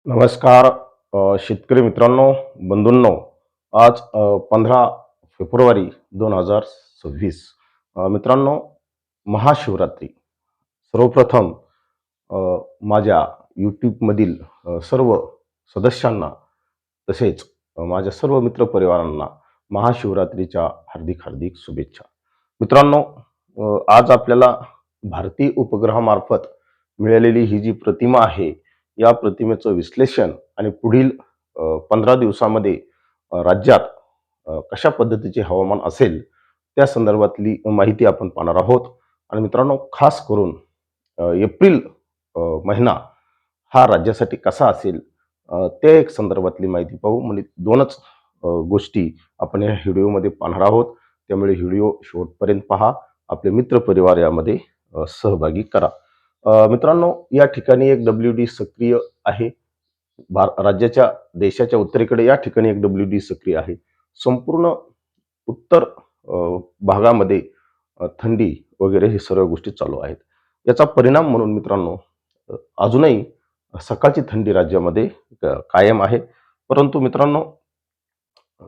नमस्कार शेतकरी मित्रांनो, बंधूंनो. आज 15 फेब्रुवारी 2026. मित्रांनो, महाशिवरात्री. सर्वप्रथम अ, माझ्या यूट्यूबमधील सर्व सदस्यांना तसेच माझ्या सर्व मित्रपरिवारांना महाशिवरात्रीच्या हार्दिक हार्दिक शुभेच्छा. मित्रांनो, आज आपल्याला भारतीय उपग्रहामार्फत मिळालेली ही जी प्रतिमा आहे, या प्रतिमेचं विश्लेषण आणि पुढील 15 दिवसामध्ये राज्यात कशा पद्धतीचे हवामान असेल, त्या संदर्भातली माहिती आपण पाहणार आहोत. आणि मित्रांनो, खास करून एप्रिल महिना हा राज्यासाठी कसा असेल, त्या एक संदर्भातली माहिती पाहू. म्हणजे दोनच गोष्टी आपण या व्हिडिओमध्ये पाहणार आहोत. त्यामुळे व्हिडिओ शेवटपर्यंत पहा. आपले मित्रपरिवार यामध्ये सहभागी करा. मित्रांनो, या ठिकाणी एक WD सक्रिय आहे. राज्याच्या देशाच्या उत्तरेकडे या ठिकाणी एक WD सक्रिय आहे. संपूर्ण उत्तर भागामध्ये थंडी वगैरे हे सर्व गोष्टी चालू आहेत. याचा परिणाम म्हणून मित्रांनो, अजूनही सकाळची थंडी राज्यामध्ये कायम आहे. परंतु मित्रांनो,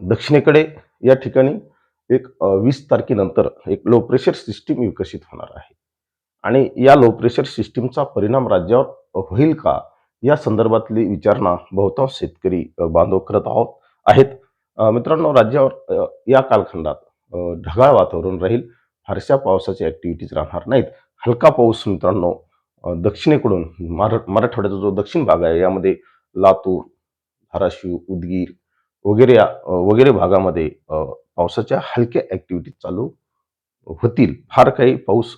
दक्षिणेकडे या ठिकाणी एक 20 तारखेनंतर एक लो प्रेशर सिस्टीम विकसित होणार आहे. आणि या लो प्रेशर सिस्टीमचा परिणाम राज्यावर होईल का, या संदर्भातली विचारणा बहुतांश शेतकरी बांधव करत आहेत. मित्रांनो, राज्यावर या कालखंडात ढगाळ वातावरण राहील. फारशा पावसाच्या ऍक्टिव्हिटीज राहणार नाहीत. हलका पाऊस मित्रांनो दक्षिणेकडून मराठवाड्याचा जो दक्षिण भाग आहे, यामध्ये लातूर, धाराशिव, उदगीर वगैरे भागामध्ये पावसाच्या हलक्या ऍक्टिव्हिटीज चालू होतील. फार काही पाऊस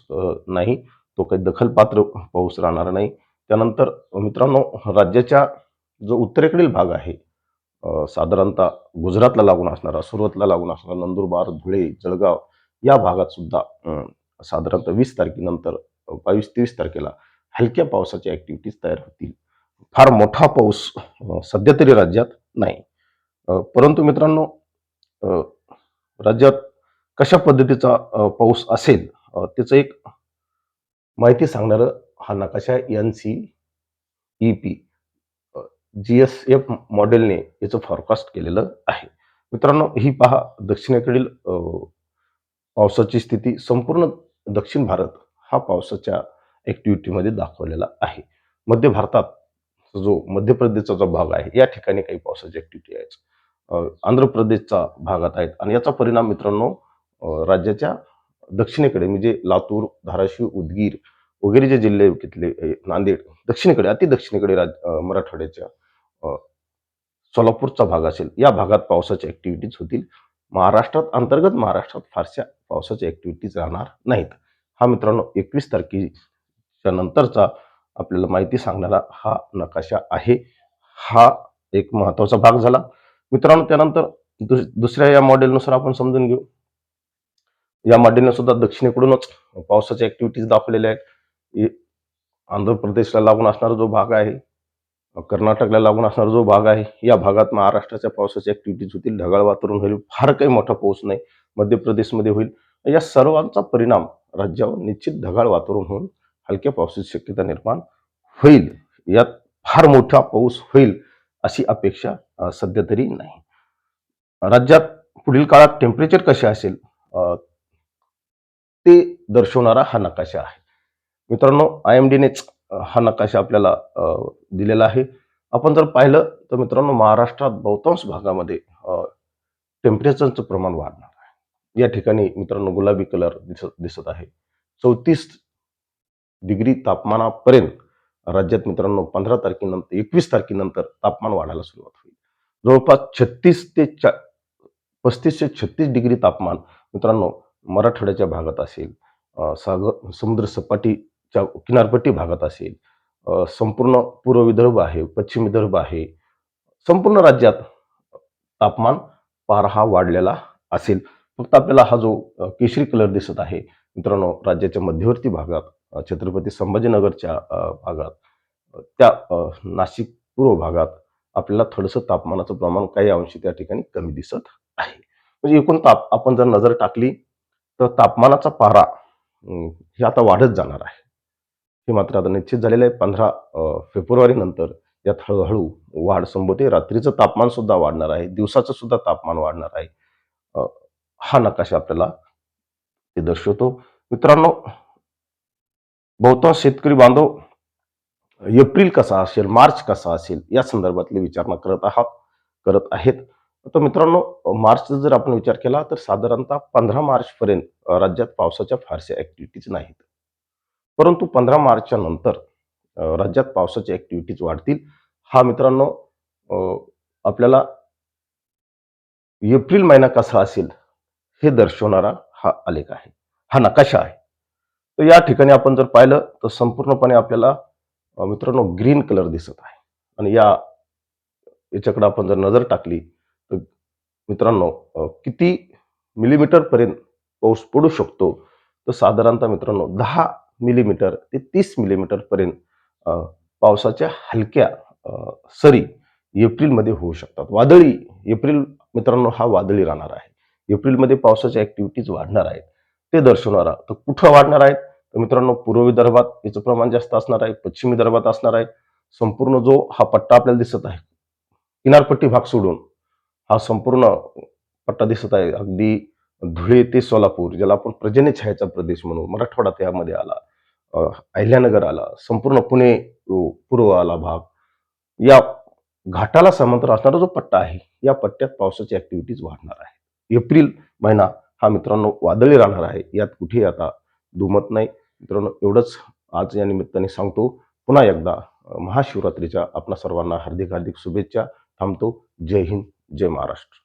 नाही. तो काही दखलपात्र पाऊस राहणार नाही. त्यानंतर मित्रांनो, राज्याच्या जो उत्तरेकडील भाग आहे, साधारणतः गुजरातला लागून असणारा, सुरतला लागून असणारा नंदुरबार, धुळे, जळगाव या भागात सुद्धा साधारणतः 20 तारखेनंतर 22-23 तारखेला हलक्या पावसाच्या ऍक्टिव्हिटीज तयार होतील. फार मोठा पाऊस सध्या तरी राज्यात नाही. परंतु मित्रांनो, राज्यात कशा पद्धतीचा पाऊस असेल, त्याचं एक माहिती सांगणारं हा नकाशा NCEP GSF मॉडेलने याचं फॉरकास्ट केलेलं आहे. मित्रांनो, ही पहा दक्षिणेकडील पावसाची स्थिती. संपूर्ण दक्षिण भारत हा पावसाच्या ऍक्टिव्हिटीमध्ये दाखवलेला आहे. मध्य भारतात जो मध्य प्रदेशचा जो भाग आहे, या ठिकाणी काही पावसाची ऍक्टिव्हिटी आहे. आंध्र प्रदेशचा भागात आहेत. आणि याचा परिणाम मित्रांनो राज्याच्या दक्षिणेकडे म्हणजे लातूर, धाराशिव, उदगीर वगैरे जे जिल्हे घेतले, नांदेड दक्षिणेकडे, अति दक्षिणेकडे मराठवाड्याच्या सोलापूरचा भाग असेल, या भागात पावसाच्या ऍक्टिव्हिटीज होतील. अंतर्गत महाराष्ट्रात फारशा पावसाच्या ऍक्टिव्हिटीज राहणार नाहीत. हा मित्रांनो 21 तारखेच्या नंतरचा आपल्याला माहिती सांगणारा हा नकाशा आहे. हा एक महत्वाचा भाग झाला. मित्रांनो, त्यानंतर दुसऱ्या या मॉडेलनुसार आपण समजून घेऊ. या मॉडेलने सुद्धा दक्षिणेकडूनच पावसाच्या ऍक्टिव्हिटीज दाखवलेल्या आहेत. आंध्र प्रदेशला लागून असणारा जो भाग आहे, कर्नाटकला लागून असणारा जो भाग आहे, या भागात महाराष्ट्राच्या पावसाच्या ऍक्टिव्हिटीज होतील. ढगाळ वातावरण होईल. फार काही मोठा पाऊस नाही. मध्य प्रदेशमध्ये होईल. या सर्वांचा परिणाम राज्यावर निश्चित ढगाळ वातावरण होऊन हलक्या पावसाची शक्यता निर्माण होईल. यात फार मोठा पाऊस होईल अशी अपेक्षा सध्या तरी नाही. राज्यात पुढील काळात टेम्परेचर कसे असेल ते दर्शवणारा हा नकाशा आहे. मित्रांनो, IMDनेच हा नकाशा आपल्याला दिलेला आहे. आपण जर पाहिलं तर मित्रांनो, महाराष्ट्रात बहुतांश भागामध्ये टेम्परेचरचं प्रमाण वाढणार आहे. या ठिकाणी मित्रांनो गुलाबी कलर दिसत आहे. 34 डिग्री तापमानापर्यंत राज्यात मित्रांनो 15 तारखेनंतर 21 तारखेनंतर तापमान वाढायला सुरुवात होईल. जवळपास 35 ते 36 डिग्री तापमान मित्रांनो मराठवाड्याच्या भागात असेल, समुद्र सपाटीच्या किनारपट्टी भागात असेल, संपूर्ण पूर्व विदर्भ आहे, पश्चिम विदर्भ आहे, संपूर्ण राज्यात तापमान पारा हा वाढलेला असेल. फक्त आपल्याला हा जो केशरी कलर दिसत आहे मित्रांनो, राज्याच्या मध्यवर्ती भागात, छत्रपती संभाजीनगरच्या भागात, त्या नाशिक पूर्व भागात आपल्याला थोडंसं तापमानाचं प्रमाण काही अंशी त्या ठिकाणी कमी दिसत आहे. म्हणजे एकूण आपण जर नजर टाकली तर तापमानाचा पारा हे आता वाढत जाणार आहे. हे मात्र आता निश्चित झालेलं आहे. 15 फेब्रुवारी नंतर यात हळूहळू वाढ संभवते. रात्रीचं तापमान सुद्धा वाढणार आहे, दिवसाचं सुद्धा तापमान वाढणार आहे. अ, हा नकाशा आपल्याला ते दर्शवतो. मित्रांनो, बहुतांश शेतकरी बांधव एप्रिल कसा असेल, मार्च कसा असेल या संदर्भातली विचारणा करत आहेत. तर मित्रांनो, मार्चचा जर आपण विचार केला तर साधारणतः 15 मार्चपर्यंत राज्यात पावसाच्या फारशा ॲक्टिव्हिटीज नाहीत. परंतु 15 मार्चच्या नंतर राज्यात पावसाच्या ॲक्टिव्हिटीज वाढतील. हा मित्रांनो अ, आपल्याला एप्रिल महिना कसा असेल हे दर्शवणारा हा आलेख आहे, हा नकाशा आहे. तर या ठिकाणी आपण जर पाहिलं तर संपूर्णपणे आपल्याला मित्रांनो ग्रीन कलर दिसत आहे. आणि याच्याकडे आपण जर नजर टाकली तर मित्रांनो किती मिलीमीटर पर्यंत पाऊस पडू शकतो, तर साधारणतः मित्रांनो 10 मिलीमीटर ते 30 मिलीमीटर पर्यंत अ, पावसाच्या हलक्या सरी एप्रिलमध्ये होऊ शकतात. एप्रिल मित्रांनो हा वादळी राहणार आहे. एप्रिलमध्ये पावसाच्या ॲक्टिव्हिटीज वाढणार आहेत. ते दर्शवणारा तर कुठं वाढणार आहेत? तर मित्रांनो पूर्व विदर्भात याचं प्रमाण जास्त असणार आहे, पश्चिम विदर्भात असणार आहे. संपूर्ण जो हा पट्टा आपल्याला दिसत आहे, किनारपट्टी भाग सोडून हा संपूर्ण पट्टा दिसत आहे. अगदी धुळे ते सोलापूर, ज्याला आपण पर्जन्य छायेचा प्रदेश म्हणू, मराठवाडा त्यामध्ये आला, अहिल्यानगर आला, संपूर्ण पुणे पूर्व आला भाग. या घाटाला समांतर असणारा जो पट्टा आहे, या पट्ट्यात पावसाची ॲक्टिव्हिटीज वाढणार आहे. एप्रिल महिना हा मित्रांनो वादळी राहणार आहे. यात कुठेही आता दुमत नाही. मित्रांनो, एवढंच आज या निमित्ताने सांगतो. पुन्हा एकदा महाशिवरात्रीच्या आपणा सर्वांना हार्दिक हार्दिक शुभेच्छा. थांबतो. जय हिंद, जय महाराष्ट्र.